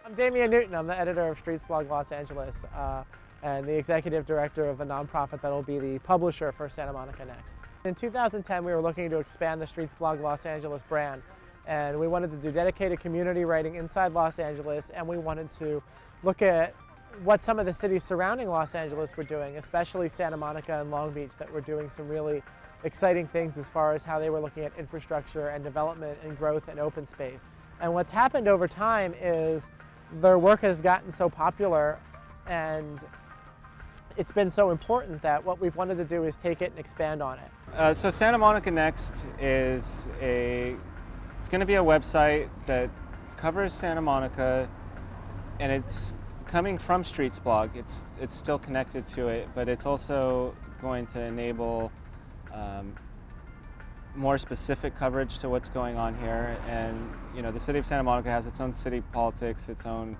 I'm Damien Newton. I'm the editor of Streetsblog Los Angeles and the executive director of the nonprofit that will be the publisher for Santa Monica Next. In 2010, we were looking to expand the Streetsblog Los Angeles brand, and we wanted to do dedicated community writing inside Los Angeles, and we wanted to look at what some of the cities surrounding Los Angeles were doing, especially Santa Monica and Long Beach, that were doing some really exciting things as far as how they were looking at infrastructure and development and growth and open space. And what's happened over time is their work has gotten so popular and it's been so important that what we've wanted to do is take it and expand on it. So Santa Monica Next is it's going to be a website that covers Santa Monica, and it's coming from Streetsblog. It's still connected to it, but it's also going to enable more specific coverage to what's going on here. And you know, the city of Santa Monica has its own city politics, its own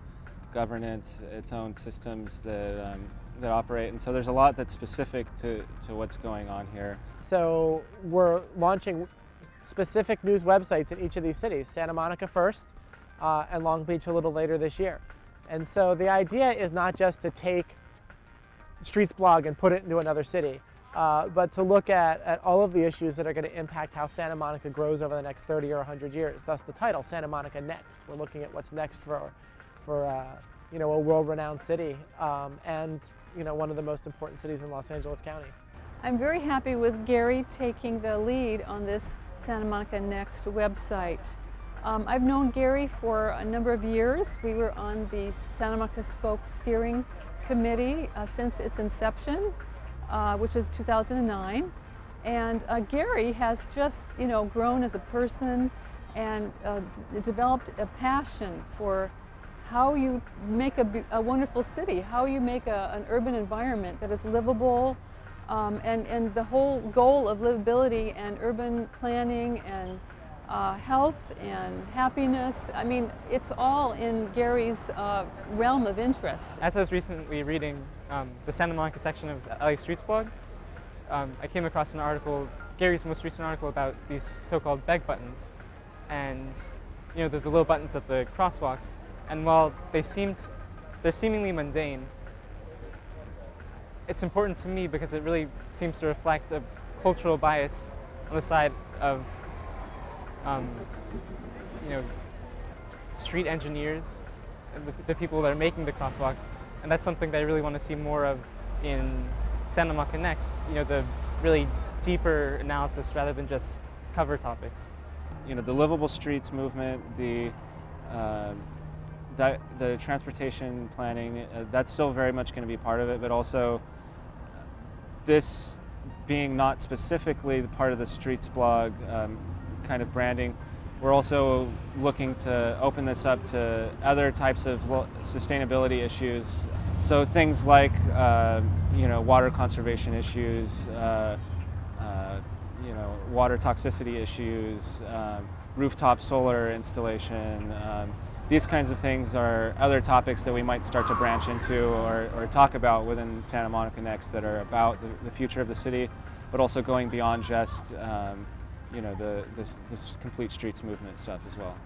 governance, its own systems that operate, and so there's a lot that's specific to what's going on here. So we're launching specific news websites in each of these cities, Santa Monica first and Long Beach a little later this year. And so the idea is not just to take Streetsblog and put it into another city, but to look at all of the issues that are going to impact how Santa Monica grows over the next 30 or 100 years. Thus the title, Santa Monica Next. We're looking at what's next for you know, a world-renowned city and you know, one of the most important cities in Los Angeles County. I'm very happy with Gary taking the lead on this Santa Monica Next website. I've known Gary for a number of years. We were on the Santa Monica Spoke Steering Committee since its inception, which is 2009. And Gary has just, you know, grown as a person and developed a passion for how you make a wonderful city, how you make an urban environment that is livable, and the whole goal of livability and urban planning and health and happiness. I mean, it's all in Gary's realm of interest. As I was recently reading the Santa Monica section of LA Streetsblog, I came across an article, Gary's most recent article, about these so-called beg buttons, and you know, the little buttons at the crosswalks. And while they're seemingly mundane, it's important to me because it really seems to reflect a cultural bias on the side of you know, street engineers, the people that are making the crosswalks, and that's something that I really want to see more of in Santa Monica Next. You know, the really deeper analysis rather than just cover topics. You know, the livable streets movement, the transportation planning, that's still very much going to be part of it, but also this being not specifically part of the Streetsblog kind of branding, we're also looking to open this up to other types of sustainability issues. So things like you know, water conservation issues, you know, water toxicity issues, rooftop solar installation. These kinds of things are other topics that we might start to branch into or talk about within Santa Monica Next that are about the future of the city, but also going beyond just you know, this complete streets movement stuff as well.